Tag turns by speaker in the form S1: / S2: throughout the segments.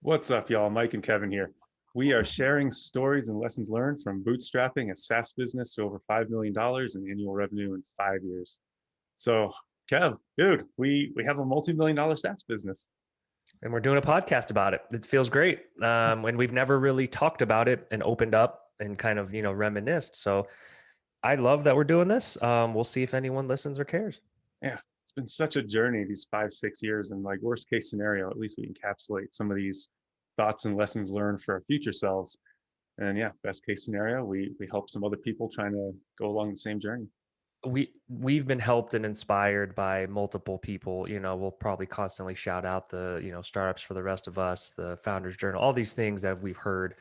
S1: What's up, y'all? Mike and Kevin here. We are sharing stories and lessons learned from bootstrapping a SaaS business to over $5 million in annual revenue in 5 years. So, Kev, dude, we have a multi-million dollar SaaS business.
S2: And we're doing a podcast about it. It feels great. And we've never really talked about it and opened up and kind of, reminisced. So I love that we're doing this. We'll see if anyone listens or cares.
S1: Yeah, it's been such a journey these 5, 6 years. And like worst case scenario, at least we encapsulate some of these thoughts and lessons learned for our future selves. And yeah, best case scenario, we help some other people trying to go along the same journey.
S2: We've been helped and inspired by multiple people. We'll probably constantly shout out the, startups for the rest of us, the founders journal, all these things that we've heard,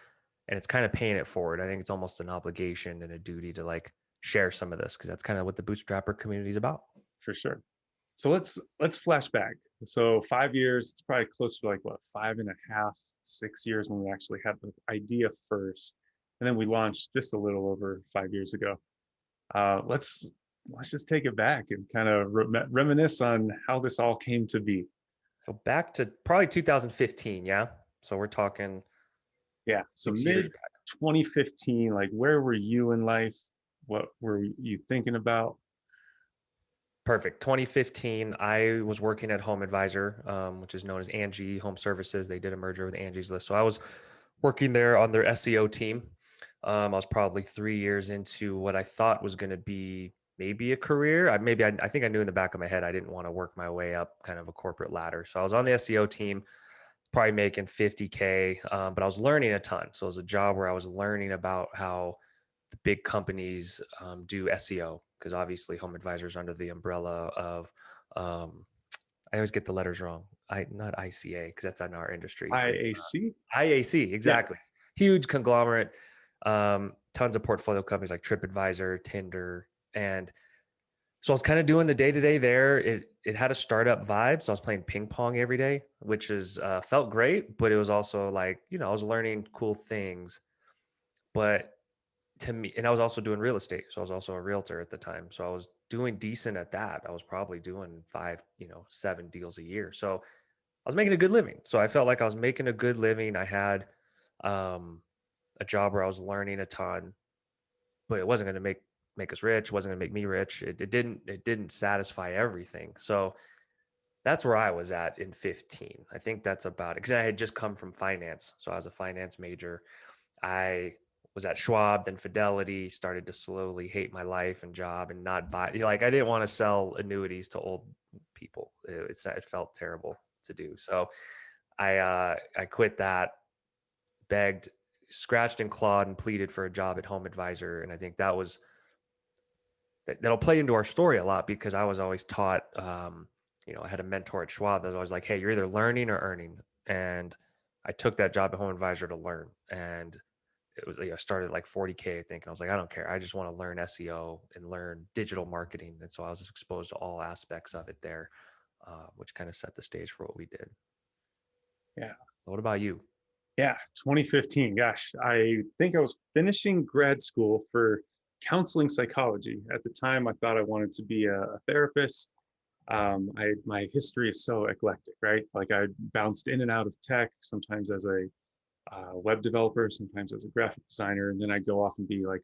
S2: and it's kind of paying it forward. I think it's almost an obligation and a duty to like share some of this because that's kind of what the bootstrapper community is about.
S1: For sure. So let's flash back. So 5 years, it's probably closer to like what, 5.5, 6 years when we actually had the idea first, and then we launched just a little over 5 years ago. Let's just take it back and kind of reminisce on how this all came to be.
S2: So back to probably 2015, yeah. So we're talking
S1: Yeah, so
S2: 6 years
S1: mid
S2: back.
S1: 2015, like where were you in life? What were you thinking about?
S2: Perfect. 2015, I was working at Home Advisor, which is known as Angie Home Services. They did a merger with Angie's List. So I was working there on their SEO team. I was probably 3 years into what I thought was going to be maybe a career. I think I knew in the back of my head I didn't want to work my way up kind of a corporate ladder. So I was on the SEO team, probably making 50K, but I was learning a ton. So it was a job where I was learning about how the big companies do SEO, because obviously Home Advisor is under the umbrella of, I always get the letters wrong. Not ICA, because that's in our industry. It's
S1: IAC?
S2: IAC,
S1: Yeah.
S2: exactly. Huge conglomerate, tons of portfolio companies like TripAdvisor, Tinder. And so I was kind of doing the day-to-day there. It had a startup vibe. So I was playing ping pong every day, which is felt great, but it was also like, I was learning cool things. But to me, and I was also doing real estate. So I was also a realtor at the time. So I was doing decent at that. I was probably doing 5, 7 deals a year. So I was making a good living. So I felt like I was making a good living. I had a job where I was learning a ton, but it wasn't going to make us rich. It wasn't going to make me rich. It didn't satisfy everything. So that's where I was at in 15. I think that's about it. Because I had just come from finance. So I was a finance major. I was at Schwab, then Fidelity, started to slowly hate my life and job and not buy. Like I didn't want to sell annuities to old people. It felt terrible to do. So I quit that, begged, scratched and clawed and pleaded for a job at Home Advisor. And I think that'll play into our story a lot, because I was always taught, I had a mentor at Schwab that was always like, hey, you're either learning or earning. And I took that job at Home Advisor to learn. And it was, I started at like 40K, I think. And I was like, I don't care. I just want to learn SEO and learn digital marketing. And so I was exposed to all aspects of it there, which kind of set the stage for what we did.
S1: Yeah.
S2: What about you?
S1: Yeah, 2015. Gosh, I think I was finishing grad school for counseling psychology. At the time, I thought I wanted to be a therapist. My history is so eclectic, right? Like I bounced in and out of tech, sometimes as a web developer, sometimes as a graphic designer, and then I'd go off and be like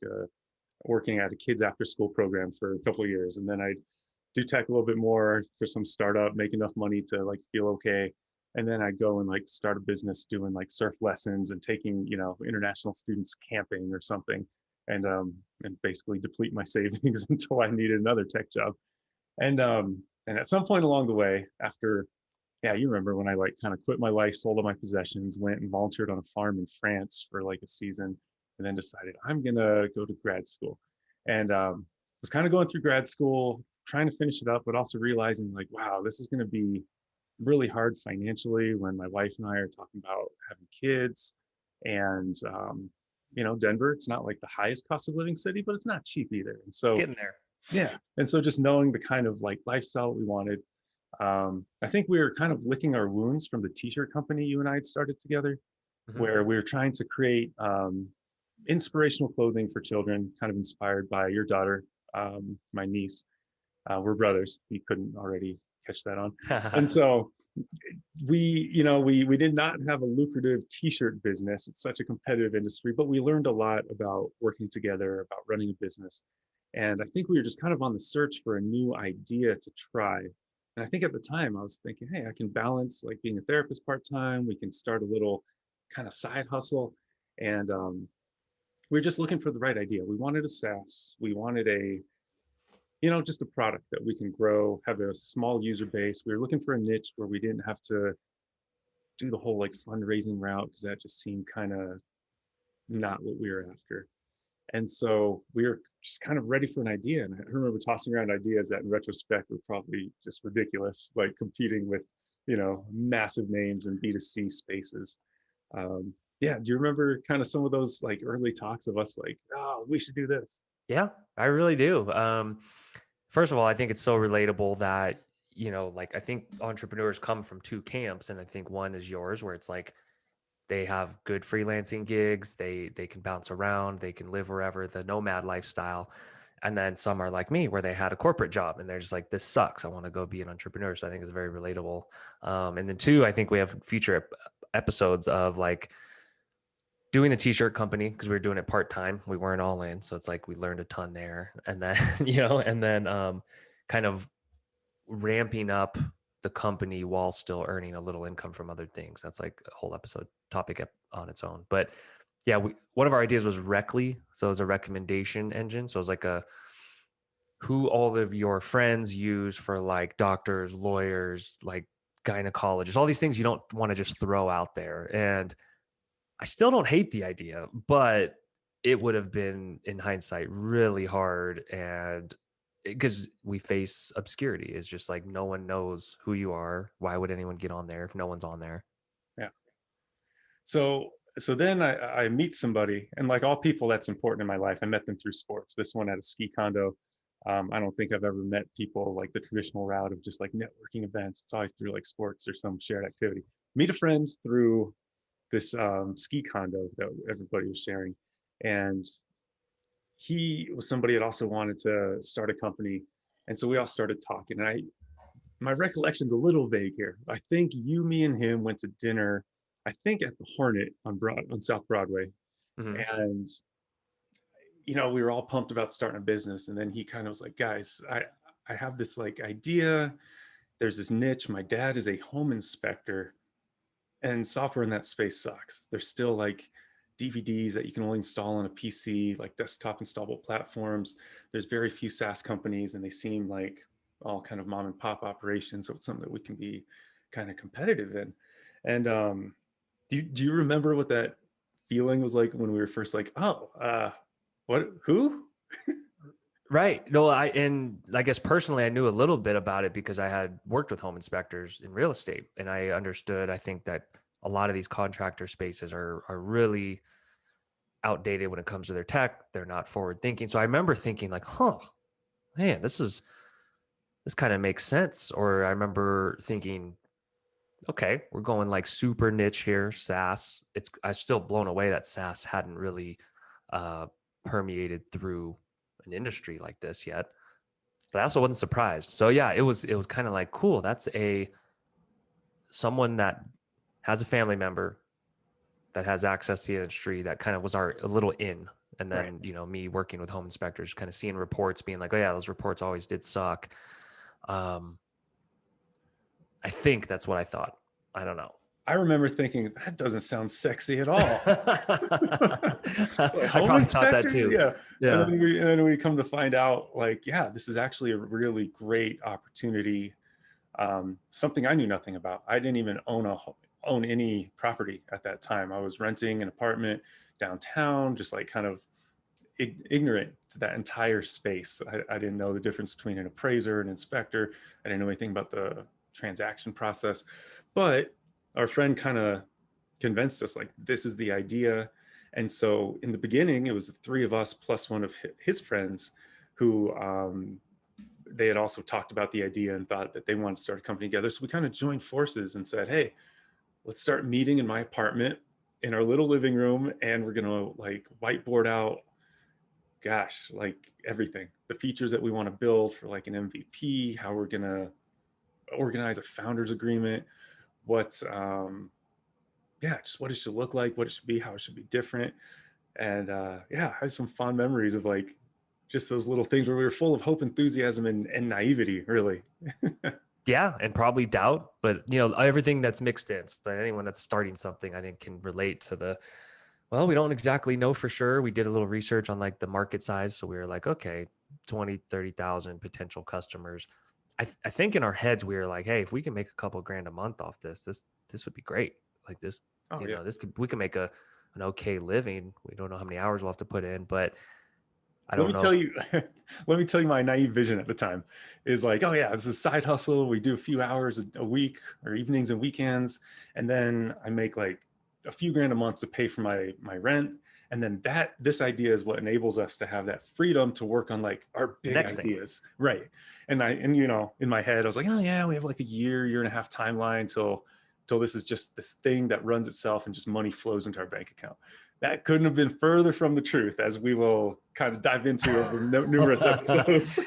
S1: working at a kids after school program for a couple of years, and then I'd do tech a little bit more for some startup, make enough money to like feel okay, and then I'd go and like start a business doing like surf lessons and taking international students camping or something, and basically deplete my savings until I needed another tech job, and at some point along the way, after, yeah, you remember when I like kind of quit my life, sold all my possessions, went and volunteered on a farm in France for like a season, and then decided I'm gonna go to grad school, and was kind of going through grad school, trying to finish it up, but also realizing like, wow, this is gonna be really hard financially when my wife and I are talking about having kids, and Denver, it's not like the highest cost of living city, but it's not cheap either, and
S2: It's
S1: so
S2: getting there.
S1: yeah, and so just knowing the kind of like lifestyle we wanted. I think we were kind of licking our wounds from the t-shirt company you and I had started together,
S2: Mm-hmm.
S1: where we were trying to create inspirational clothing for children, kind of inspired by your daughter, my niece. We're brothers. You couldn't already catch that on. And so we did not have a lucrative t-shirt business. It's such a competitive industry, but we learned a lot about working together, about running a business. And I think we were just kind of on the search for a new idea to try. And I think at the time I was thinking, hey, I can balance like being a therapist part-time. We can start a little kind of side hustle. And we were just looking for the right idea. We wanted a SaaS. We wanted just a product that we can grow, have a small user base. We were looking for a niche where we didn't have to do the whole like fundraising route, because that just seemed kind of not what we were after. And so we were just kind of ready for an idea. And I remember tossing around ideas that in retrospect were probably just ridiculous, like competing with, massive names in B2C spaces. Yeah. Do you remember kind of some of those like early talks of us like, oh, we should do this?
S2: Yeah, I really do. First of all, I think it's so relatable that, like I think entrepreneurs come from two camps, and I think one is yours, where it's like they have good freelancing gigs, they can bounce around, they can live wherever, the nomad lifestyle. And then some are like me, where they had a corporate job and they're just like, this sucks, I want to go be an entrepreneur. So I think it's very relatable. And then two, I think we have future episodes of like doing the t-shirt company, because we were doing it part-time, we weren't all in, so it's like we learned a ton there. And then kind of ramping up the company while still earning a little income from other things. That's like a whole episode topic on its own. But yeah, one of our ideas was Recly. So it was a recommendation engine. So it was like who all of your friends use for like doctors, lawyers, like gynecologists, all these things you don't want to just throw out there. And I still don't hate the idea, but it would have been, in hindsight, really hard. And because we face obscurity, it's just like no one knows who you are. Why would anyone get on there if no one's on there?
S1: Yeah. So then I meet somebody, and like all people that's important in my life, I met them through sports. This one at a ski condo. I don't think I've ever met people like the traditional route of just like networking events. It's always through like sports or some shared activity. Meet a friend through this ski condo that everybody was sharing. And he was somebody that also wanted to start a company. And so we all started talking. And my recollection's a little vague here. I think you, me, and him went to dinner, I think at the Hornet on South Broadway.
S2: Mm-hmm.
S1: And we were all pumped about starting a business. And then he kind of was like, guys, I have this like idea. There's this niche. My dad is a home inspector, and software in that space sucks. There's still like DVDs that you can only install on a PC, like desktop installable platforms. There's very few SaaS companies, and they seem like all kind of mom and pop operations. So it's something that we can be kind of competitive in. And do you remember what that feeling was like when we were first like, oh, who?
S2: Right. No, and I guess personally, I knew a little bit about it because I had worked with home inspectors in real estate, and I understood. I think that a lot of these contractor spaces are really outdated when it comes to their tech. They're not forward thinking. So I remember thinking like, huh, man, this kind of makes sense. Or I remember thinking, okay, we're going like super niche here, SaaS. I was still blown away that SaaS hadn't really permeated through an industry like this yet. But I also wasn't surprised. So yeah, it was kind of like, cool. That's someone that has a family member that has access to the industry. That kind of was a little in. And then,
S1: Right.
S2: me working with home inspectors, kind of seeing reports being like, oh yeah, those reports always did suck. I think that's what I thought. I don't know.
S1: I remember thinking that doesn't sound sexy at all. Like
S2: I
S1: home
S2: probably thought that
S1: inspectors,
S2: too.
S1: yeah. And
S2: Yeah.
S1: then we come to find out, like, yeah, this is actually a really great opportunity. Something I knew nothing about. I didn't even own any property at that time. I was renting an apartment downtown, just like kind of ignorant to that entire space. I didn't know the difference between an appraiser and inspector. I didn't know anything about the transaction process. But our friend kind of convinced us like this is the idea. And so in the beginning, it was the three of us plus one of his friends who they had also talked about the idea and thought that they wanted to start a company together. So we kind of joined forces and said, hey, let's start meeting in my apartment in our little living room, and we're going to like whiteboard out, gosh, like everything, the features that we want to build for like an MVP, how we're going to organize a founders agreement, what, yeah, just what it should look like, what it should be, how it should be different. And yeah, I have some fond memories of like just those little things where we were full of hope, enthusiasm, and naivety, really.
S2: Yeah, and probably doubt, but everything that's mixed in. So anyone that's starting something, I think, can relate to the, well, we don't exactly know for sure. We did a little research on like the market size. So we were like, okay, 20, 30,000 potential customers. I think in our heads, we were like, hey, if we can make a couple grand a month off this would be great. Like this,
S1: Oh yeah.
S2: we can make an okay living. We don't know how many hours we'll have to put in, but I
S1: Let
S2: don't
S1: me
S2: know
S1: tell
S2: if
S1: you, let me tell you my naive vision at the time is like, oh yeah, this is a side hustle. We do a few hours a week or evenings and weekends. And then I make like a few grand a month to pay for my rent. And then this idea is what enables us to have that freedom to work on like our
S2: the
S1: big
S2: next thing.
S1: ideas. Right. And in my head, I was like, oh yeah, we have like a year and a half timeline till this is just this thing that runs itself and just money flows into our bank account. That couldn't have been further from the truth, as we will kind of dive into over numerous episodes.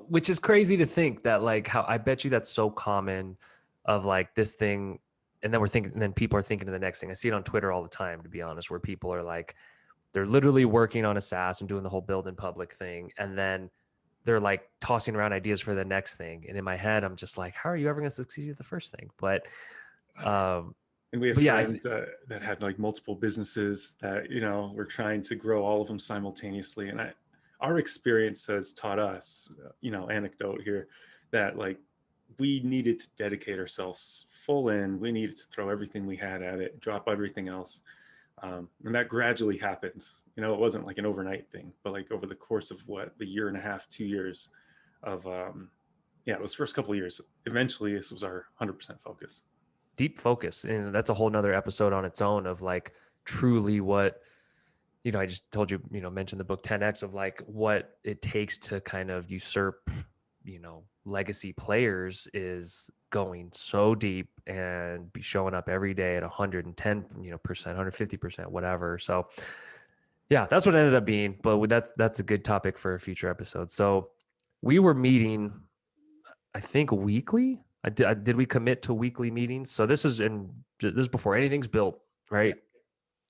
S2: Which is crazy to think that, like, how I bet you that's so common of like this thing. And then and then people are thinking of the next thing. I see it on Twitter all the time, to be honest, where people are like, they're literally working on a SaaS and doing the whole build in public thing. And then they're like tossing around ideas for the next thing. And in my head, I'm just like, how are you ever going to succeed at the first thing? Um,
S1: And we have
S2: but yeah,
S1: friends that had like multiple businesses that, were trying to grow all of them simultaneously. And our experience has taught us, anecdote here, that like we needed to dedicate ourselves full in. We needed to throw everything we had at it, drop everything else. And that gradually happened. It wasn't like an overnight thing, but like over the course of the year and a half, 2 years of, yeah, those first couple of years, eventually this was our 100% focus.
S2: deep focus. And that's a whole nother episode on its own of like truly what, I just told you, mentioned the book 10X of like what it takes to kind of usurp, legacy players is going so deep and be showing up every day at 110, percent, 150%, whatever. So yeah, that's what it ended up being, but that's a good topic for a future episode. So we were meeting, I think weekly. Did we commit to weekly meetings? So this is before anything's built,
S1: Yeah.
S2: right?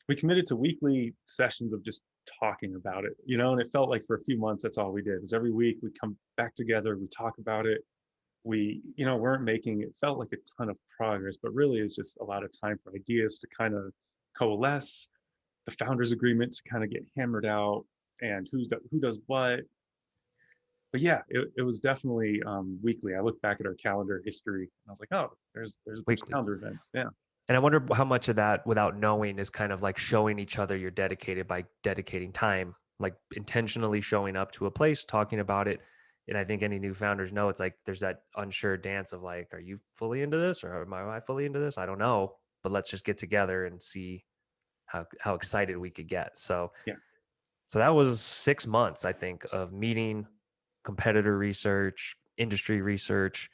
S1: We committed to weekly sessions of just talking about it, and it felt like for a few months, that's all we did was every week we come back together, we talk about it. We, weren't making, it felt like a ton of progress, but really it's just a lot of time for ideas to kind of coalesce, the founders agreement to kind of get hammered out, and who does what. But yeah, it was definitely weekly. I look back at our calendar history and I was like, oh, there's a bunch of
S2: Weekly.
S1: calendar events. Yeah.
S2: And I wonder how much of that, without knowing, is kind of like showing each other you're dedicated by dedicating time, like intentionally showing up to a place, talking about it. And I think any new founders know it's like there's that unsure dance of like, are you fully into this or am I fully into this? I don't know, but let's just get together and see how excited we could get. So
S1: Yeah.
S2: so that was 6 months, I think, of meeting, competitor research, industry research.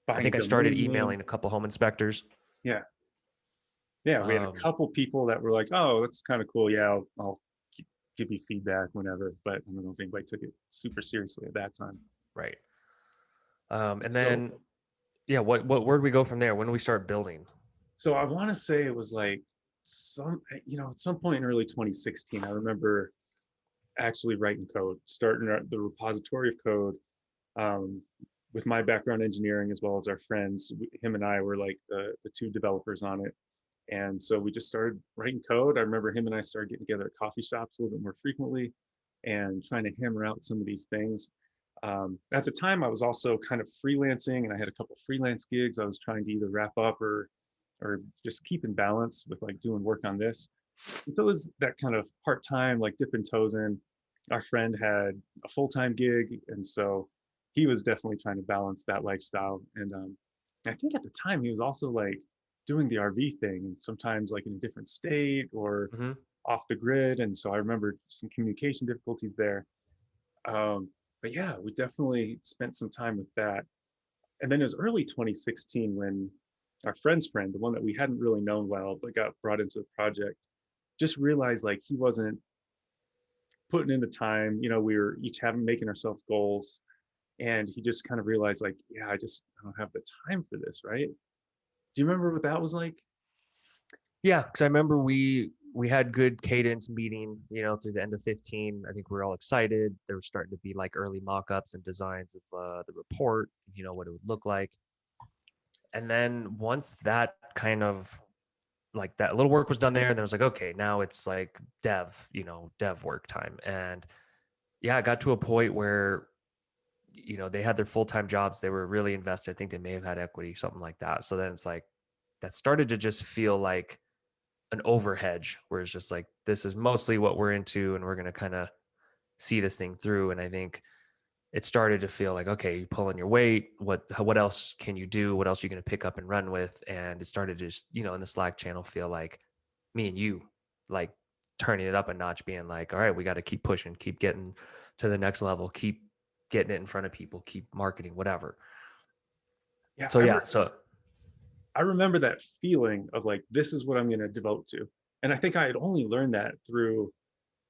S2: I
S1: Buying a
S2: think I started
S1: domain name.
S2: emailing a couple home inspectors.
S1: Yeah. Yeah. We had a
S2: Um,
S1: couple people that were like, oh, that's kind of cool. Yeah. I'll give you feedback whenever, but I don't know if anybody took it super seriously at that time.
S2: right. And
S1: So,
S2: then, yeah, where do we go from there? When do we start building?
S1: so I want to say it was like at some point in early 2016, I remember actually writing code, starting the repository of code, um, with my background engineering as well as our friends. Him and I were like the two developers on it. And so we just started writing code. I remember him and I started getting together at coffee shops a little bit more frequently and trying to hammer out some of these things. At the time, I was also kind of freelancing, and I had a couple freelance gigs. I was trying to either wrap up or just keep in balance with like doing work on this. And so it was that kind of part time, like dipping toes in. Our friend had a full time gig, and so he was definitely trying to balance that lifestyle. And I think at the time he was also like doing the RV thing, and sometimes like in a different state or
S2: Mm-hmm.
S1: off the grid. And so I remember some communication difficulties there. But yeah, we definitely spent some time with that. And then it was early 2016 when our friend's friend, the one that we hadn't really known well, but got brought into the project, just realized like he wasn't putting in the time. We were each having making ourselves goals. And he just kind of realized like, yeah, I don't have the time for this, right? Do you remember what that was like?
S2: Yeah, because I remember we had good cadence meeting, through the end of 15. I think we were all excited. There were starting to be like early mock-ups and designs of the report, what it would look like. And then once that kind of like that little work was done there, and then it was like, okay, now it's like dev work time. And yeah, it got to a point where, they had their full-time jobs. They were really invested. I think they may have had equity, something like that. So then it's like, that started to just feel like an overhedge where it's just like, this is mostly what we're into and we're going to kind of see this thing through. And I think it started to feel like, okay, you pull in your weight. What else can you do? What else are you going to pick up and run with? And it started to just, in the Slack channel feel like me and you, like turning it up a notch, being like, all right, we got to keep pushing, keep getting to the next level, keep getting it in front of people, keep marketing, whatever.
S1: Yeah,
S2: So yeah, so
S1: I remember that feeling of like, this is what I'm going to devote to. And I think I had only learned that through,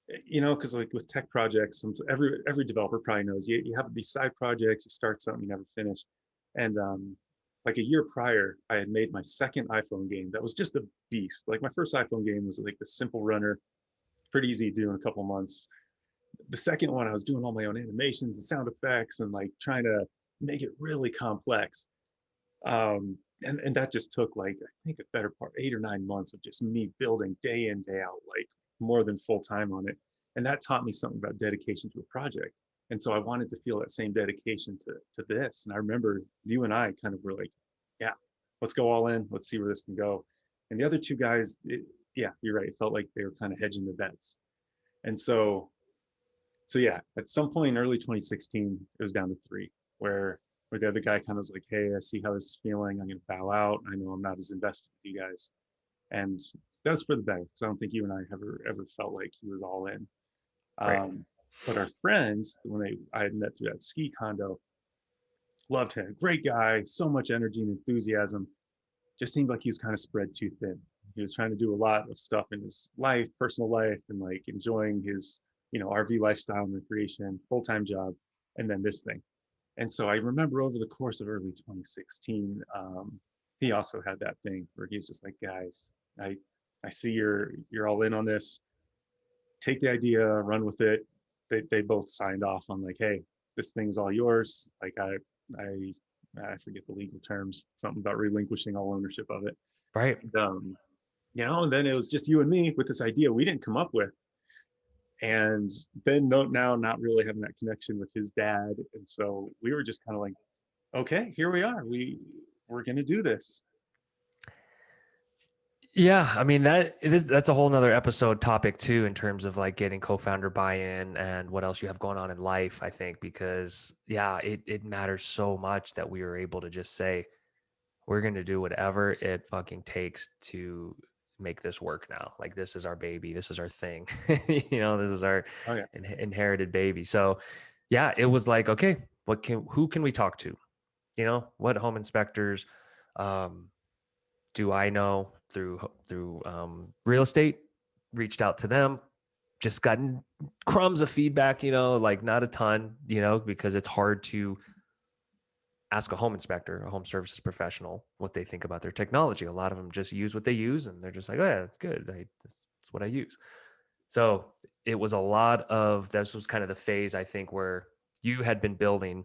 S1: because like with tech projects, every developer probably knows you have these side projects, you start something, you never finish. And like a year prior, I had made my second iPhone game that was just a beast. Like my first iPhone game was like the simple runner, pretty easy to do in a couple months. The second one, I was doing all my own animations and sound effects and like trying to make it really complex. And that just took like, I think a better part 8 or 9 months of just me building day in, day out, like more than full time on it. And that taught me something about dedication to a project. And so I wanted to feel that same dedication to this. And I remember you and I kind of were like, yeah, let's go all in. Let's see where this can go. And the other two guys, yeah, you're right. It felt like they were kind of hedging the bets. And so yeah, at some point in early 2016, it was down to three, where the other guy kind of was like, hey, I see how this is feeling. I'm going to bow out. I know I'm not as invested with you guys. And that was for the better, because I don't think you and I ever felt like he was all in.
S2: right.
S1: But our friends, I had met through that ski condo, loved him. Great guy, so much energy and enthusiasm. Just seemed like he was kind of spread too thin. He was trying to do a lot of stuff in his life, personal life, and like enjoying his, RV lifestyle and recreation, full-time job, and then this thing. And so I remember over the course of early 2016, he also had that thing where he's just like, guys, I see you're all in on this. Take the idea, run with it. They both signed off on like, hey, this thing's all yours. Like I forget the legal terms, something about relinquishing all ownership of it.
S2: Right.
S1: And, and then it was just you and me with this idea we didn't come up with. And Ben now not really having that connection with his dad. And so we were just kind of like, okay, here we are. We're gonna do this.
S2: Yeah, I mean that's a whole nother episode topic too, in terms of like getting co-founder buy-in and what else you have going on in life, I think, because yeah, it matters so much that we were able to just say, we're going to do whatever it fucking takes to make this work now. Like, this is our baby, this is our thing. This is our
S1: Oh yeah.
S2: inherited baby. So yeah, it was like, okay, who can we talk to? What home inspectors do I know through real estate? Reached out to them, just gotten crumbs of feedback, like not a ton, because it's hard to ask a home inspector, a home services professional, what they think about their technology. A lot of them just use what they use and they're just like, oh yeah, it's good. That's what I use. So it was a lot of, this was kind of the phase, I think, where you had been building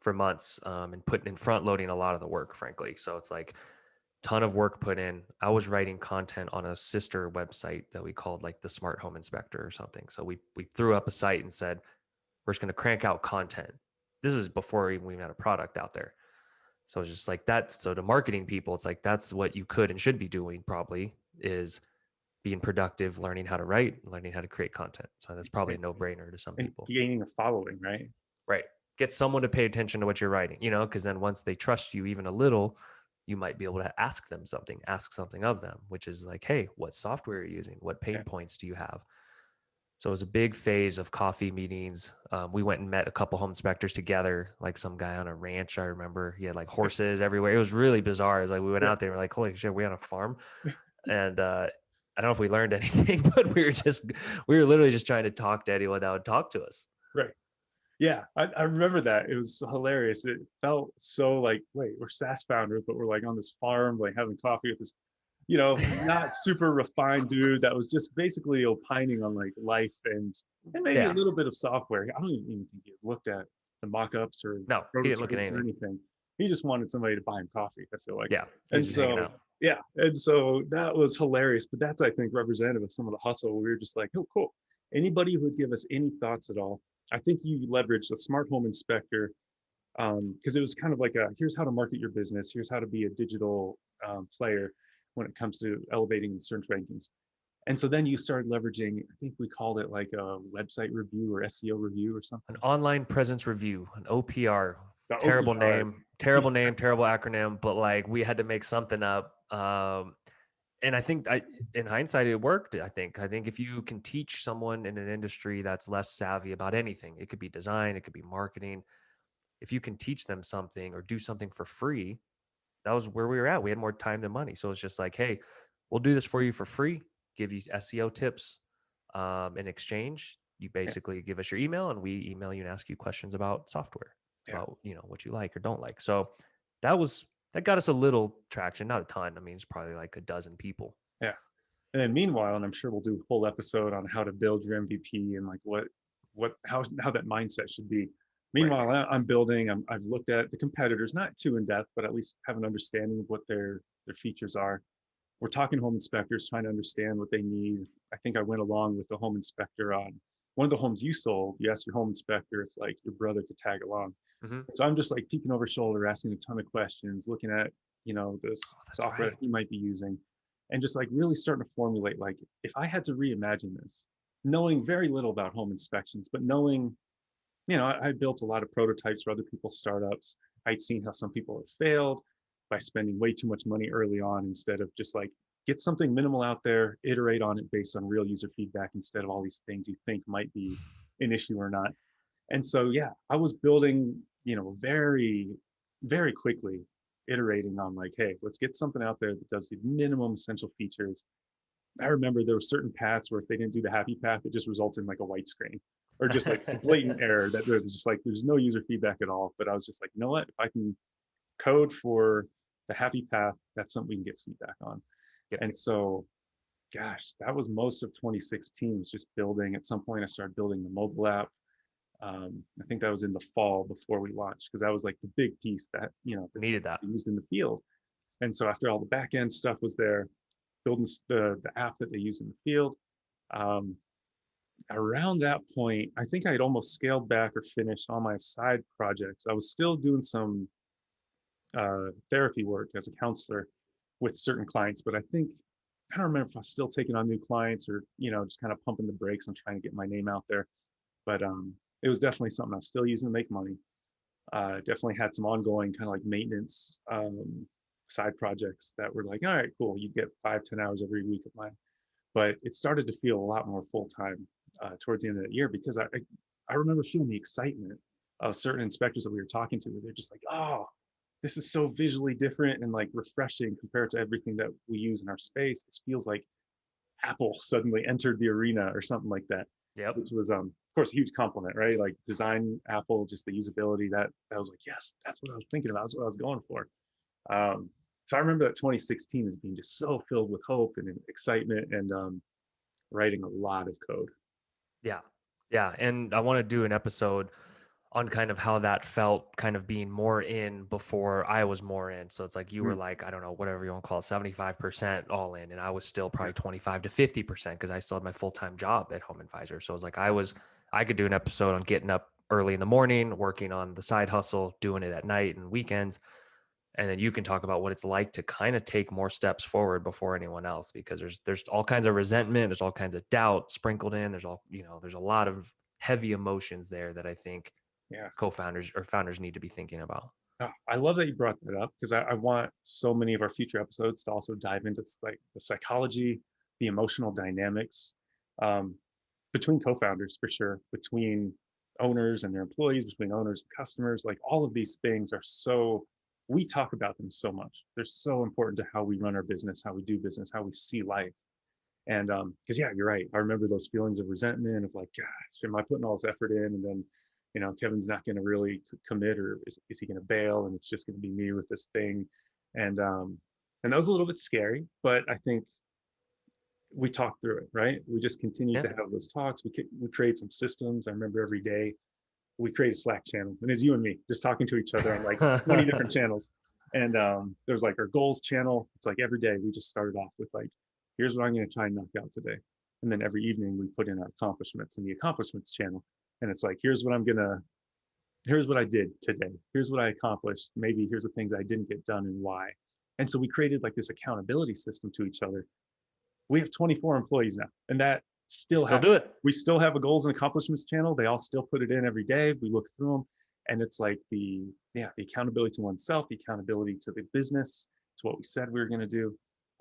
S2: for months, and putting in front loading a lot of the work, frankly. So it's like ton of work put in. I was writing content on a sister website that we called like the Smart Home Inspector or something. So we threw up a site and said, we're just going to crank out content. This is before even we had a product out there. So it's just like that. So to marketing people, it's like, that's what you could and should be doing, probably, is being productive, learning how to write, learning how to create content. So that's probably a no-brainer to some
S1: And
S2: people.
S1: gaining a following, right?
S2: Right. Get someone to pay attention to what you're writing, because then once they trust you even a little, you might be able to ask something of them, which is like, hey, what software are you using? What pain points do you have? So it was a big phase of coffee meetings. We went and met a couple home inspectors together, like some guy on a ranch. I remember he had like horses everywhere. It was really bizarre. It was like, we went out there and we're like, holy shit, we're on a farm. And I don't know if we learned anything, but we were literally just trying to talk to anyone that would talk to us.
S1: Right. Yeah, I remember that. It was hilarious. It felt so like, wait, we're SaaS founders, but we're like on this farm, like having coffee with this, not super refined dude that was just basically opining on like life and maybe a
S2: Yeah.
S1: little bit of software. I don't even think he had looked at the mock-ups or
S2: No, he didn't look at
S1: prototypes or
S2: anything.
S1: anything. He just wanted somebody to buy him coffee, I feel like.
S2: Yeah. He was
S1: And
S2: just hanging
S1: so,
S2: out.
S1: yeah. And so that was hilarious. But that's, I think, representative of some of the hustle. We were just like, oh, cool. Anybody who would give us any thoughts at all. I think you leveraged a smart home inspector because it was kind of like here's how to market your business, here's how to be a digital player when it comes to elevating the search rankings. And so then you started leveraging, I think we called it like a website review or SEO review or
S2: An
S1: something.
S2: online presence review, an OPR.
S1: The
S2: Terrible
S1: OPR.
S2: name, terrible acronym, but like we had to make something up. And I think in hindsight, it worked. I think if you can teach someone in an industry that's less savvy about anything, it could be design, it could be marketing. If you can teach them something or do something for free, that was where we were at. We had more time than money. So it's just like, hey, we'll do this for you for free, give you SEO tips. In exchange, you
S1: Yeah,
S2: basically give us your email and we email you and ask you questions about software,
S1: yeah,
S2: about, what you like or don't like. So that got us a little traction, not a ton. I mean, it's probably like a dozen people.
S1: yeah. And then meanwhile, and I'm sure we'll do a whole episode on how to build your MVP and like how that mindset should be.
S2: Right.
S1: Meanwhile, I'm building. I've looked at the competitors, not too in depth, but at least have an understanding of what their features are. We're talking home inspectors, trying to understand what they need. I think I went along with the home inspector on one of the homes you sold. You asked your home inspector if like your brother could tag along.
S2: Hmm.
S1: So I'm just like peeking over shoulder, asking a ton of questions, looking at, this
S2: Oh, that's
S1: software that
S2: right.
S1: he might be using, and just like really starting to formulate like if I had to reimagine this, knowing very little about home inspections, but knowing, I built a lot of prototypes for other people's startups. I'd seen how some people have failed by spending way too much money early on instead of just like get something minimal out there, iterate on it based on real user feedback instead of all these things you think might be an issue or not. And so, yeah, I was building, very, very quickly, iterating on like, hey, let's get something out there that does the minimum essential features. I remember there were certain paths where if they didn't do the happy path, it just results in like a white screen or just like a blatant error that there's just like, there's no user feedback at all. But I was just like, you know what? If I can code for the happy path, that's something we can get feedback on.
S2: Yep.
S1: And so, gosh, that was most of 2016 was just building. At some point, I started building the mobile app. I think that was in the fall before we launched because that was like the big piece that that
S2: Needed that.
S1: they used in the field. And so after all the back end stuff was there, building the app that they use in the field. Um, Around that point, I think I had almost scaled back or finished all my side projects. I was still doing some therapy work as a counselor with certain clients, but I don't remember if I was still taking on new clients or just kind of pumping the brakes on trying to get my name out there. But it was definitely something I was still using to make money. Definitely had some ongoing kind of like maintenance side projects that were like, all right, cool. You get 5-10 hours every week of mine. But it started to feel a lot more full time towards the end of that year because I remember feeling the excitement of certain inspectors that we were talking to. Where they're just like, oh, this is so visually different and like refreshing compared to everything that we use in our space. This feels like Apple suddenly entered the arena or something like that,
S2: Yep.
S1: which was of course a huge compliment, right? Like design Apple, just the usability that was like, yes, that's what I was thinking about. That's what I was going for. Um, so I remember that 2016 as being just so filled with hope and excitement and writing a lot of code.
S2: Yeah. Yeah. And I want to do an episode on kind of how that felt kind of being more in before I was more in. So it's like you were
S1: Mm,
S2: like, I don't know, whatever you want to call it, 75% all in. And I was still
S1: yeah,
S2: probably 25 to 50% because I still had my full-time job at Home Advisor. So it was like I could do an episode on getting up early in the morning, working on the side hustle, doing it at night and weekends. And then you can talk about what it's like to kind of take more steps forward before anyone else, because there's all kinds of resentment, there's all kinds of doubt sprinkled in, there's a lot of heavy emotions there that I think
S1: yeah.
S2: co-founders or founders need to be thinking about.
S1: I love that you brought that up because I want so many of our future episodes to also dive into like the psychology, the emotional dynamics um, between co-founders for sure, between owners and their employees, between owners and customers. Like all of these things are so we talk about them so much. They're so important to how we run our business, how we do business, how we see life. And because yeah, you're right. I remember those feelings of resentment of like, gosh, am I putting all this effort in? And then Kevin's not going to really commit, or is he going to bail, and it's just going to be me with this thing. And that was a little bit scary, but I think we talked through it, right? We just continued
S2: Yeah.
S1: to have those talks. We created some systems. I remember every day we created a Slack channel, and it's you and me just talking to each other on like 20 different channels. And there was like our goals channel. It's like every day we just started off with like, here's what I'm going to try and knock out today. And then every evening we put in our accomplishments in the accomplishments channel. And it's like, here's what I did today. Here's what I accomplished. Maybe here's the things I didn't get done and why. And so we created like this accountability system to each other. We have 24 employees now, and that still
S2: Still do
S1: happens.
S2: it.
S1: We still have a goals and accomplishments channel. They all still put it in every day. We look through them, and it's like the accountability to oneself, the accountability to the business, to what we said we were going to do.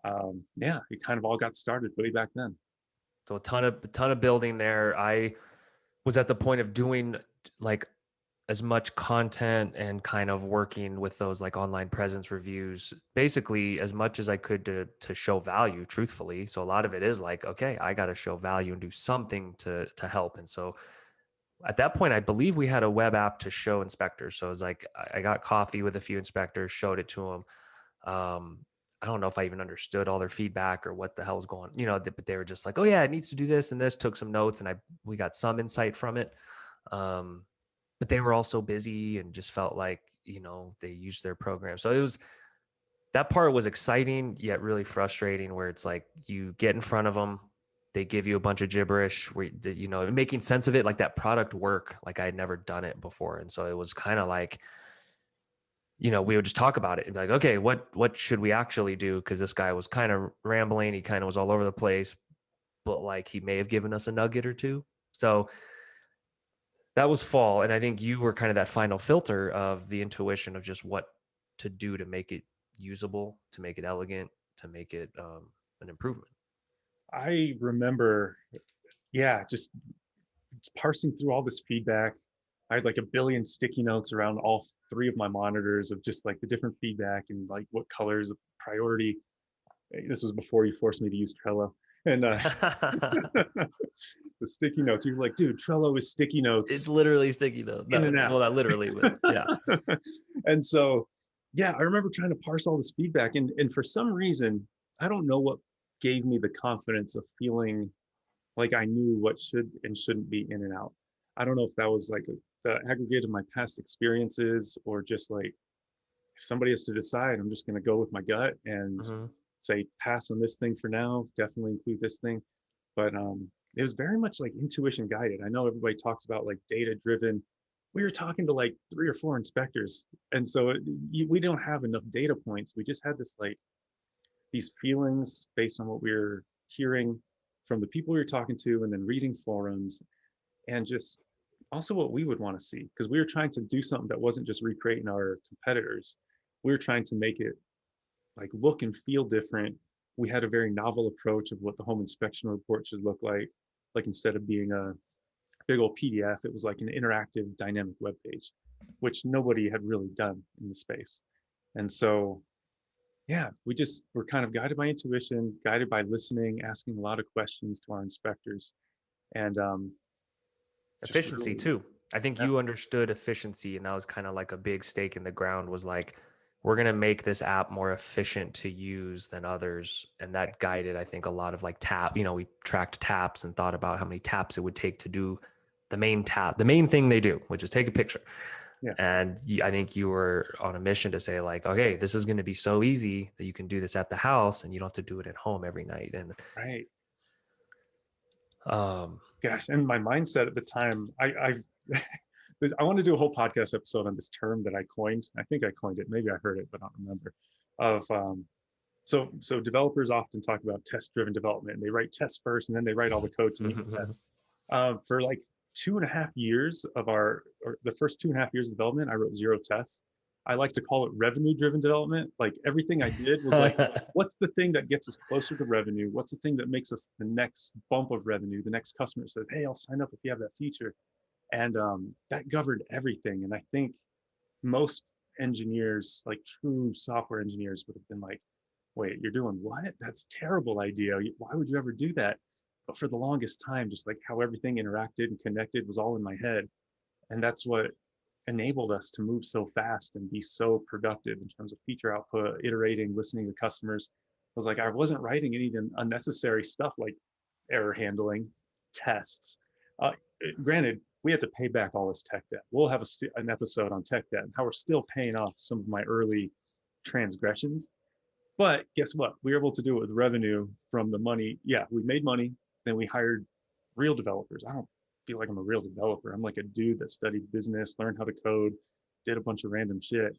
S1: It kind of all got started way back then.
S2: So a ton of building there. I was at the point of doing like as much content and kind of working with those like online presence reviews, basically as much as I could to show value, truthfully. So a lot of it is like, okay, I got to show value and do something to help. And so at that point, I believe we had a web app to show inspectors. So it was like I got coffee with a few inspectors, showed it to them. I don't know if I even understood all their feedback or what the hell was going, but they were just like, oh yeah, it needs to do this and this, took some notes, and we got some insight from it. But they were also busy and just felt like, they used their program. So that part was exciting, yet really frustrating, where it's like you get in front of them, they give you a bunch of gibberish, making sense of it, like that product work, like I had never done it before. And so it was kind of like, we would just talk about it and be like, okay, what should we actually do? Because this guy was kind of rambling. He kind of was all over the place, but like he may have given us a nugget or two. So that was fall. And I think you were kind of that final filter of the intuition of just what to do to make it usable, to make it elegant, to make it an improvement.
S1: I remember, just parsing through all this feedback. I had like a billion sticky notes around all three of my monitors of just like the different feedback and like what colors of priority. This was before you forced me to use Trello. And the sticky notes, you were like, dude, Trello is sticky notes.
S2: It's literally sticky notes.
S1: In and out.
S2: Well, not literally, but yeah.
S1: And so, I remember trying to parse all this feedback. And for some reason, I don't know what gave me the confidence of feeling like I knew what should and shouldn't be in and out. I don't know if that was like the aggregate of my past experiences, or just like, if somebody has to decide, I'm just going to go with my gut and say pass on this thing for now, definitely include this thing. But it was very much like intuition guided. I know everybody talks about like data driven. We were talking to like 3 or 4 inspectors, and so we don't have enough data points. We just had this like these feelings based on what we were hearing from the people we were talking to, and then reading forums, and just also what we would want to see, because we were trying to do something that wasn't just recreating our competitors. We were trying to make it like look and feel different. We had a very novel approach of what the home inspection report should look like. Like, instead of being a big old PDF, it was like an interactive dynamic web page, which nobody had really done in the space. And so we just were kind of guided by intuition, guided by listening, asking a lot of questions to our inspectors. And
S2: efficiency
S1: really,
S2: too. I think you understood efficiency, and that was kind of like a big stake in the ground, was like, we're going to make this app more efficient to use than others. And that guided, I think, a lot of like we tracked taps and thought about how many taps it would take to do the main thing they do, which is take a picture.
S1: Yeah.
S2: And I think you were on a mission to say like, okay, this is going to be so easy that you can do this at the house and you don't have to do it at home every night. And
S1: right. And my mindset at the time, I want to do a whole podcast episode on this term that I coined. I think I coined it. Maybe I heard it, but I don't remember. So developers often talk about test-driven development. They write tests first, and then they write all the code to meet the test. For like 2.5 years or the first 2.5 years of development, I wrote 0 tests. I like to call it revenue-driven development. Like, everything I did was like, what's the thing that gets us closer to revenue? What's the thing that makes us the next bump of revenue? The next customer says, hey, I'll sign up if you have that feature. And that governed everything. And I think most engineers, like true software engineers, would have been like, wait, you're doing what? That's a terrible idea. Why would you ever do that? But for the longest time, just like how everything interacted and connected was all in my head. And that's what enabled us to move so fast and be so productive in terms of feature output, iterating, listening to customers. I was like, I wasn't writing any unnecessary stuff like error handling, tests. Uh, Granted, we had to pay back all this tech debt. We'll have an episode on tech debt and how we're still paying off some of my early transgressions. But guess what? We were able to do it with revenue from the money. Yeah, we made money. Then we hired real developers. I don't feel like I'm a real developer. I'm like a dude that studied business, learned how to code, did a bunch of random shit.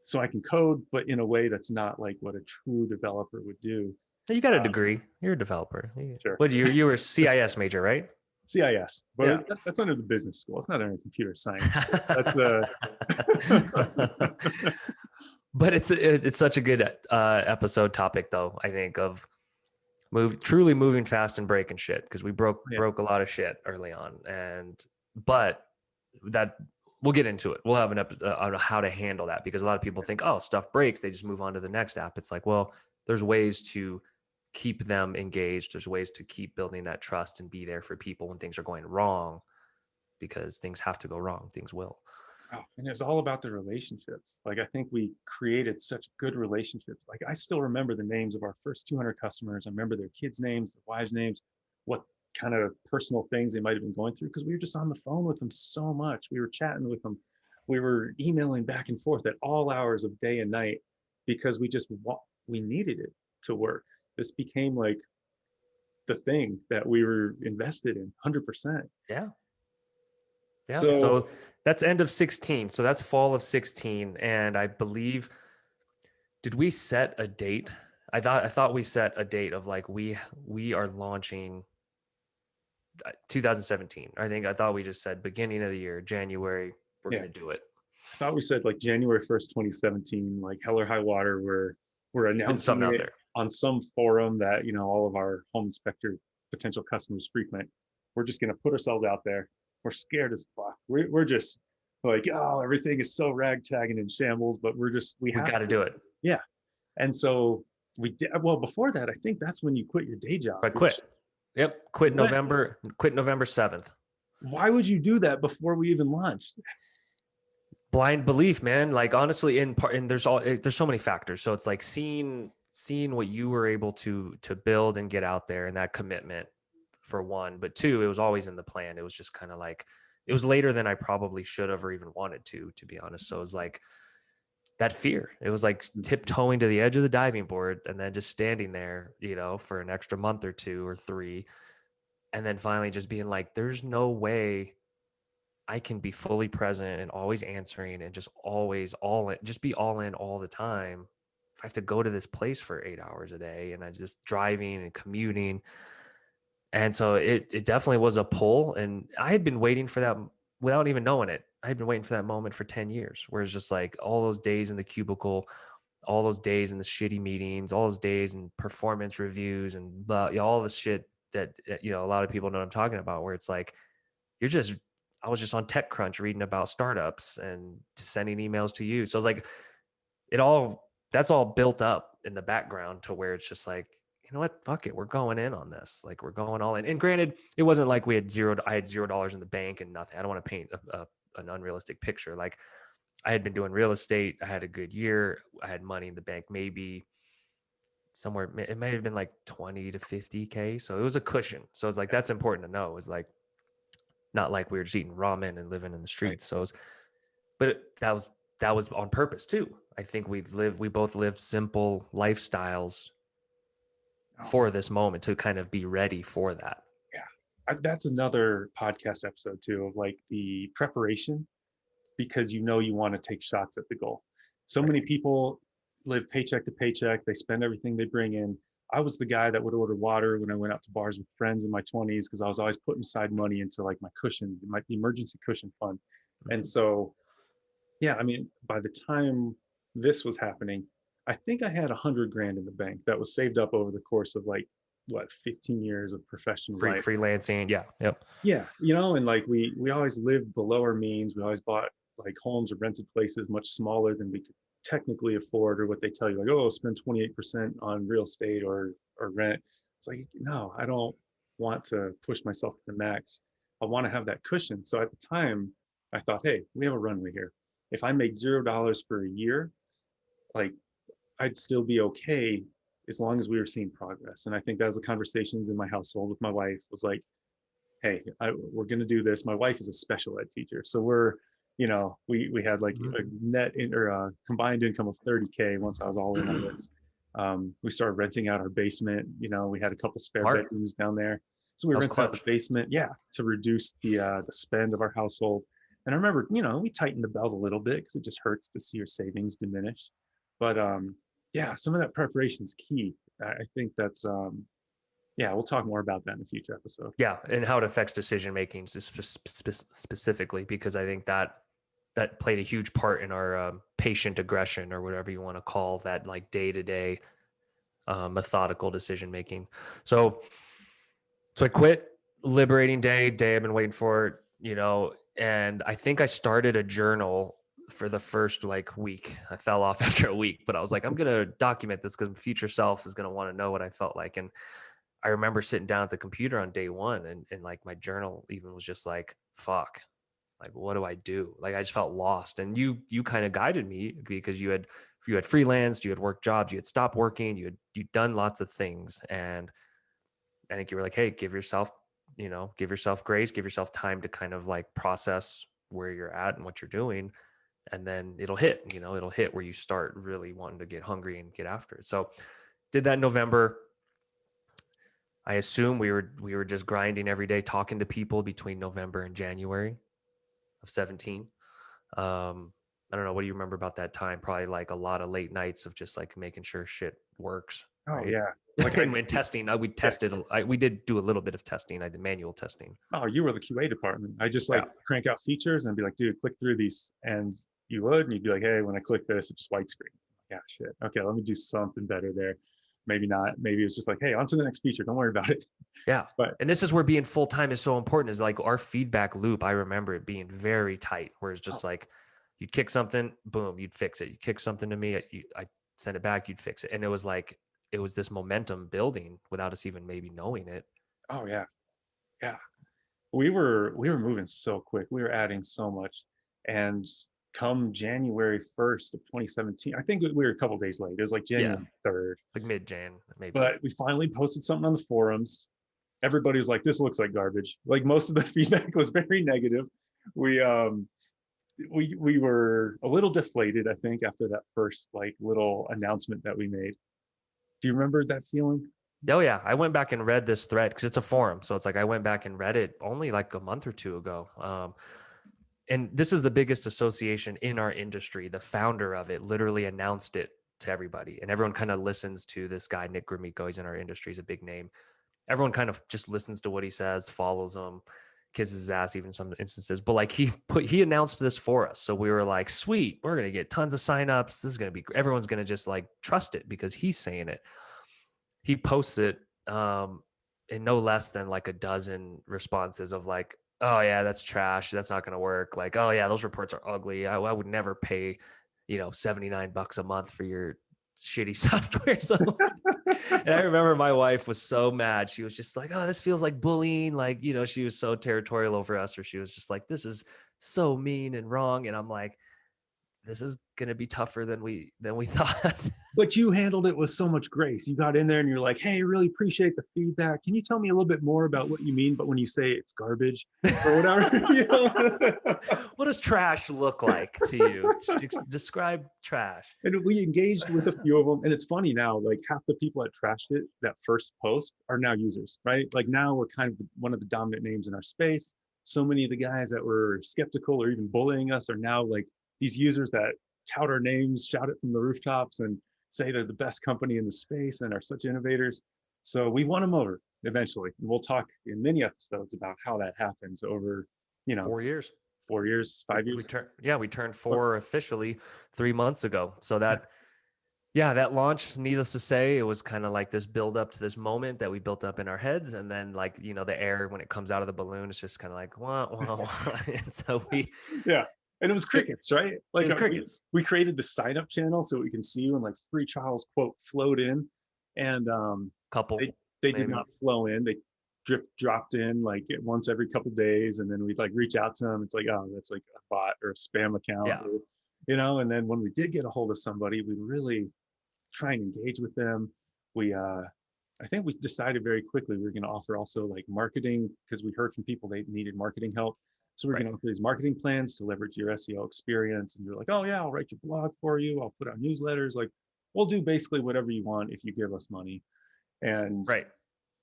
S1: So I can code, but in a way that's not like what a true developer would do.
S2: You got a degree. You're a developer.
S1: Sure.
S2: What you were CIS major, right?
S1: CIS, but
S2: Yeah.
S1: that's under the business school. It's not under computer science. That's
S2: But it's such a good episode topic, though. I think of truly moving fast and breaking shit, because we broke a lot of shit early on, but that we'll get into it. We'll have an episode on how to handle that, because a lot of people think, oh, stuff breaks, they just move on to the next app. It's like, well, there's ways to keep them engaged. There's ways to keep building that trust and be there for people when things are going wrong, because things have to go wrong. Things will.
S1: Oh, and it's all about the relationships. Like, I think we created such good relationships. Like, I still remember the names of our first 200 customers. I remember their kids' names, their wives' names, what kind of personal things they might have been going through, because we were just on the phone with them so much. We were chatting with them. We were emailing back and forth at all hours of day and night, because we needed it to work. This became like the thing that we were invested in 100%.
S2: Yeah. So that's end of 16. So that's fall of 16. And I believe, did we set a date? I thought we set a date of like, we are launching 2017. I thought we just said beginning of the year, January, we're going to do it.
S1: I thought we said like January 1st, 2017, like hell or high water, we're announcing it out there on some forum that, all of our home inspector potential customers frequent. We're just going to put ourselves out there. We're scared as fuck. We're just like, oh, everything is so ragtag and in shambles, but we got to
S2: do it.
S1: Yeah. And so we did. Well, before that, I think that's when you quit your day job.
S2: I quit. Yep. Quit November 7th.
S1: Why would you do that before we even launched?
S2: Blind belief, man. Like, honestly, and there's so many factors. So it's like seeing what you were able to build and get out there, and that commitment, for one. But two, it was always in the plan. It was just kind of like, it was later than I probably should have or even wanted to be honest. So it was like that fear. It was like tiptoeing to the edge of the diving board and then just standing there, for an extra month or 2 or 3. And then finally just being like, there's no way I can be fully present and always answering and just always just be all in all the time. If I have to go to this place for 8 hours a day and I just driving and commuting. And so it definitely was a pull. And I had been waiting for that without even knowing it. I had been waiting for that moment for 10 years, where it's just like all those days in the cubicle, all those days in the shitty meetings, all those days in performance reviews and all the shit that, a lot of people know what I'm talking about, where it's like, I was just on TechCrunch reading about startups and sending emails to you. So I was like, that's all built up in the background to where it's just like, you know what, fuck it, we're going in on this. Like, we're going all in. And granted, it wasn't like I had $0 in the bank and nothing. I don't want to paint an unrealistic picture. Like, I had been doing real estate. I had a good year. I had money in the bank, maybe somewhere. It might have been like 20 to 50K. So it was a cushion. So it's like, that's important to know. It was like, not like we were just eating ramen and living in the streets. So that was on purpose too. I think we both lived simple lifestyles for this moment to kind of be ready for that.
S1: Yeah. That's another podcast episode too, of like the preparation, because you want to take shots at the goal. So many people live paycheck to paycheck. They spend everything they bring in. I was the guy that would order water when I went out to bars with friends in my 20s, because I was always putting aside money into like my cushion, the emergency cushion fund. And so, yeah, I mean, by the time this was happening, I think I had $100,000 in the bank that was saved up over the course of 15 years of professional life.
S2: Freelancing. Yeah. Yep.
S1: Yeah. And like we always lived below our means. We always bought like homes or rented places much smaller than we could technically afford, or what they tell you, like, oh, spend 28% on real estate or rent. It's like, no, I don't want to push myself to the max. I want to have that cushion. So at the time, I thought, hey, we have a runway here. If I make $0 for a year, like I'd still be okay as long as we were seeing progress. And I think that was the conversations in my household with my wife was like, hey, we're going to do this. My wife is a special ed teacher. So we had like a or a combined income of 30K once I was all in on this. We started renting out our basement. We had a couple spare bedrooms down there. So we rented out the basement, to reduce the spend of our household. And I remember, we tightened the belt a little bit because it just hurts to see your savings diminish. But some of that preparation is key. I think that's we'll talk more about that in a future episode.
S2: Yeah, and how it affects decision making specifically, because I think that played a huge part in our patient aggression, or whatever you want to call that, like day-to-day methodical decision making. So I quit. Liberating day I've been waiting for, and I think I started a journal for the first week. I fell off after a week, but I was like, I'm gonna document this because my future self is gonna want to know what I felt like. And I remember sitting down at the computer on day one, and like my journal even was just like, fuck, like, what do I do? Like, I just felt lost. And you kind of guided me, because you had freelanced, you had worked jobs, you had stopped working, you'd done lots of things. And I think you were like, hey, give yourself grace, give yourself time to kind of like process where you're at and what you're doing. And then it'll hit where you start really wanting to get hungry and get after it. So did that in November. I assume we were just grinding every day, talking to people between November and January of 17. I don't know. What do you remember about that time? Probably like a lot of late nights of just like making sure shit works.
S1: Oh,
S2: right?
S1: yeah.
S2: Like and testing, we did do a little bit of testing. I did manual testing.
S1: Oh, you were the QA department. I just crank out features and be like, dude, click through these. And you would, and you'd be like, hey, when I click this, it just white screen. Yeah, shit. Okay, let me do something better there. Maybe not. Maybe it's just like, hey, on to the next feature. Don't worry about it.
S2: Yeah. And this is where being full-time is so important, is like our feedback loop. I remember it being very tight, where it's just like, you'd kick something, boom, you'd fix it. You kick something to me, I send it back, you'd fix it. And it was like, it was this momentum building without us even maybe knowing it.
S1: Oh yeah. Yeah. We were moving so quick. We were adding so much. And come January 1st of 2017, I think we were a couple days late. It was like January 3rd.
S2: Like mid-Jan, maybe.
S1: But we finally posted something on the forums. Everybody was like, this looks like garbage. Like, most of the feedback was very negative. We were a little deflated, I think, after that first like little announcement that we made. Do you remember that feeling?
S2: Oh yeah, I went back and read this thread because it's a forum. So it's like I went back and read it only like a month or two ago. And this is the biggest association in our industry. The founder of it literally announced it to everybody, and everyone kind of listens to this guy, Nick Gromyko. He's in our industry. He's a big name. Everyone kind of just listens to what he says, follows him, kisses his ass, even in some instances. But like he announced this for us. So we were like, sweet, we're going to get tons of signups. This is going to be, everyone's going to just like trust it because he's saying it. He posts it in no less than like a dozen responses of like, oh yeah, that's trash. That's not going to work. Like, oh yeah, those reports are ugly. I would never pay, $79 a month for your shitty software. So, and I remember my wife was so mad. She was just like, oh, this feels like bullying. Like, she was so territorial over us, or she was just like, this is so mean and wrong. And I'm like, this is going to be tougher than we thought.
S1: But you handled it with so much grace. You got in there and you're like, hey, really appreciate the feedback. Can you tell me a little bit more about what you mean? But when you say it's garbage or whatever,
S2: what does trash look like to you? Describe trash.
S1: And we engaged with a few of them. And it's funny now, like half the people that trashed it, that first post, are now users, right? Like now we're kind of one of the dominant names in our space. So many of the guys that were skeptical or even bullying us are now like these users that tout our names, shout it from the rooftops, and say they're the best company in the space and are such innovators. So we won them over eventually. And we'll talk in many episodes about how that happens over,
S2: 4 years.
S1: 4 years, 5 years.
S2: We turned 4 officially 3 months ago. So that launch, needless to say, it was kind of like this build up to this moment that we built up in our heads. And then like, the air, when it comes out of the balloon, it's just kind of like, wah, wah, wah. And so
S1: and it was crickets, right? Like
S2: crickets.
S1: We created the sign up channel so we can see when like free trials quote flowed in, and
S2: couple
S1: they did not flow in. dropped in like once every couple days, and then we'd like reach out to them. It's like, oh, that's like a bot or a spam account,
S2: Yeah.
S1: or, and then when we did get a hold of somebody, we'd really try and engage with them. We I think we decided very quickly we were going to offer also like marketing, because we heard from people they needed marketing help. So we're
S2: Right.
S1: going to offer these marketing plans to leverage your SEO experience. And you're like, oh yeah, I'll write your blog for you. I'll put out newsletters. Like, we'll do basically whatever you want if you give us money. And
S2: Right.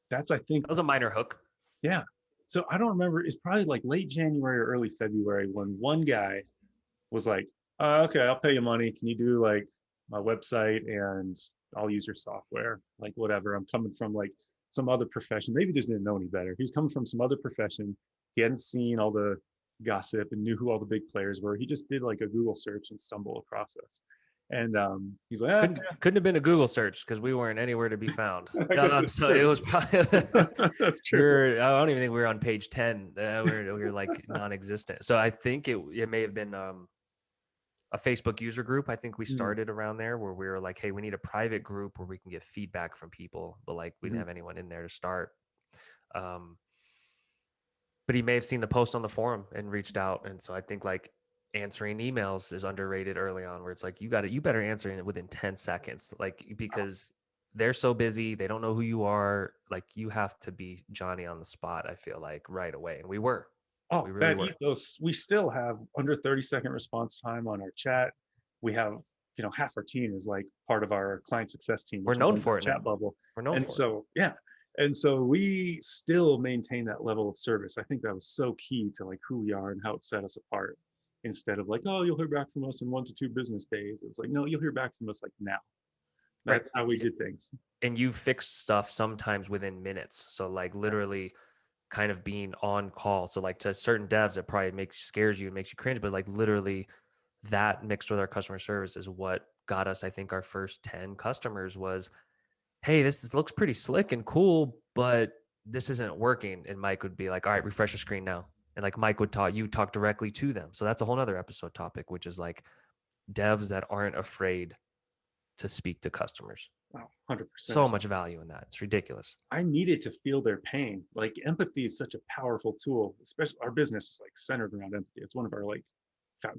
S1: that's, I think,
S2: That was a minor hook.
S1: yeah. So I don't remember. It's probably like late January or early February when one guy was like, okay, I'll pay you money. Can you do like my website and I'll use your software? Like, whatever. I'm coming from like some other profession. Maybe he just didn't know any better. He's coming from some other profession. He hadn't seen all the gossip and knew who all the big players were. He just did like a Google search and stumbled across us. And he's like,
S2: Couldn't have been a Google search because we weren't anywhere to be found.
S1: I guess that's
S2: So
S1: true.
S2: it was probably
S1: That's true.
S2: I don't even think we were on page 10. We were like non-existent. So I think it may have been a Facebook user group. I think we started around there where we were like, hey, we need a private group where we can get feedback from people, but like we didn't have anyone in there to start. But he may have seen the post on the forum and reached out. And so I think like answering emails is underrated early on, where it's like, you better answer it within 10 seconds, like, because they're so busy. They don't know who you are. Like, you have to be Johnny on the spot, I feel like, right away. And we were.
S1: Oh,
S2: We really
S1: that
S2: were.
S1: ethos, we still have under 30-second response time on our chat. We have, half our team is like part of our client success team.
S2: We're known for it
S1: chat
S2: now.
S1: bubble.
S2: We're known
S1: And
S2: for it.
S1: so, yeah. And so we still maintain that level of service. I think that was so key to like who we are and how it set us apart. Instead of like, oh, you'll hear back from us in 1 to 2 business days. It was like, no, you'll hear back from us like now. That's
S2: Right.
S1: how we did things.
S2: And you fixed stuff sometimes within minutes. So like literally kind of being on call. So like to certain devs, it probably scares you and makes you cringe, but like literally that mixed with our customer service is what got us, I think, our first 10 customers was, hey, this looks pretty slick and cool, but this isn't working. And Mike would be like, all right, refresh your screen now. And like Mike would talk directly to them. So that's a whole nother episode topic, which is like devs that aren't afraid to speak to customers.
S1: Wow, 100%.
S2: So much value in that. It's ridiculous.
S1: I needed to feel their pain. Like, empathy is such a powerful tool, especially our business is like centered around empathy. It's one of our like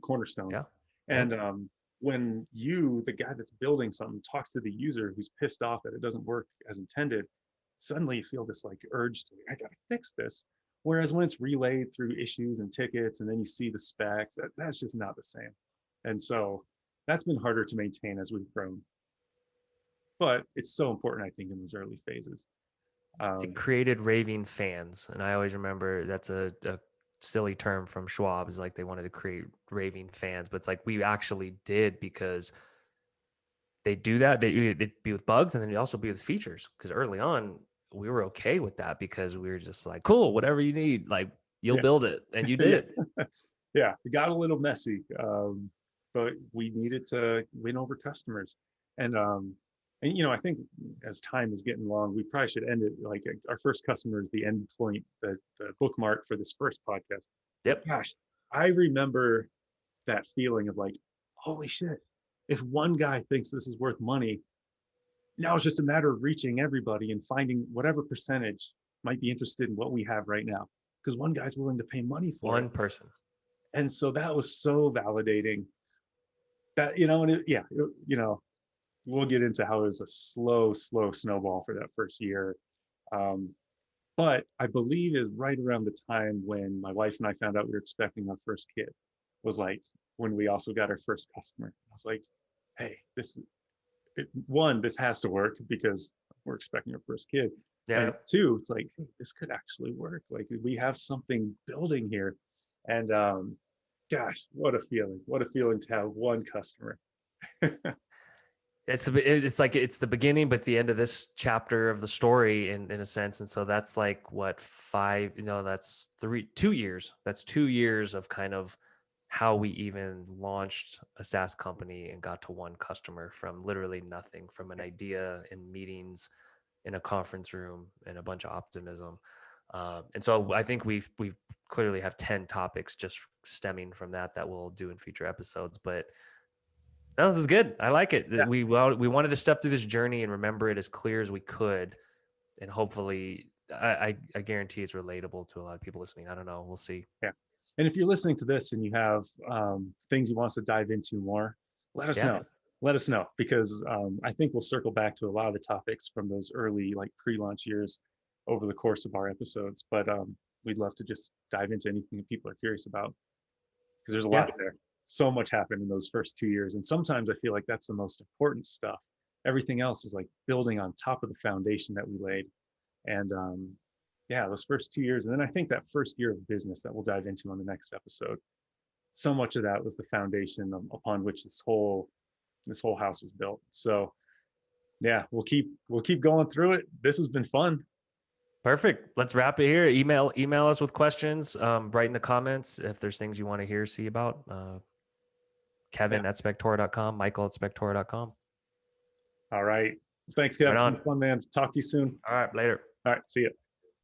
S1: cornerstones.
S2: Yeah.
S1: And when the guy that's building something, talks to the user who's pissed off that it doesn't work as intended, suddenly you feel this like urge to, I gotta fix this. Whereas when it's relayed through issues and tickets, and then you see the specs, that's just not the same. And so that's been harder to maintain as we've grown. But it's so important, I think, in those early phases.
S2: It created raving fans. And I always remember that's a silly term from Schwab, is like they wanted to create raving fans, but it's like we actually did, because they do that. It'd be with bugs, and then it'd also be with features. Because early on, we were okay with that because we were just like, cool, whatever you need, like you'll build it, and you did.
S1: Yeah, it got a little messy, but we needed to win over customers, and I think as time is getting long, we probably should end it like our first customer is the end point, the bookmark for this first podcast.
S2: Yep.
S1: Gosh, I remember that feeling of like, holy shit, if one guy thinks this is worth money, now it's just a matter of reaching everybody and finding whatever percentage might be interested in what we have right now, because one guy's willing to pay money for
S2: One
S1: it.
S2: person.
S1: And so that was so validating. That we'll get into how it was a slow snowball for that first year. But I believe is right around the time when my wife and I found out we were expecting our first kid, was like when we also got our first customer. I was like, hey, this has to work because we're expecting our first kid.
S2: Yeah.
S1: And two, it's like, hey, this could actually work. Like, we have something building here. And gosh, what a feeling to have one customer.
S2: It's like it's the beginning, but it's the end of this chapter of the story in a sense. And so that's like what 2 years. That's 2 years of kind of how we even launched a SaaS company and got to one customer from literally nothing, from an idea in meetings in a conference room and a bunch of optimism. And so I think we've clearly have 10 topics just stemming from that we'll do in future episodes, but no, this is good. I like it.
S1: Yeah.
S2: We wanted to step through this journey and remember it as clear as we could. And hopefully I guarantee it's relatable to a lot of people listening. I don't know. We'll see.
S1: Yeah. And if you're listening to this and you have things you want us to dive into more, let us know. Let us know, because I think we'll circle back to a lot of the topics from those early like pre-launch years over the course of our episodes. But we'd love to just dive into anything that people are curious about, because there's a lot there. So much happened in those first 2 years. And sometimes I feel like that's the most important stuff. Everything else was like building on top of the foundation that we laid. And yeah, those first 2 years. And then I think that first year of business that we'll dive into on the next episode, so much of that was the foundation upon which this whole house was built. So yeah, we'll keep going through it. This has been fun.
S2: Perfect. Let's wrap it here. Email us with questions. Write in the comments if there's things you want to hear, see about. Kevin at Spectora.com, Michael at Spectora.com.
S1: All right. Thanks, Kevin. It's been fun, man. Talk to you soon.
S2: All right. Later.
S1: All right. See you.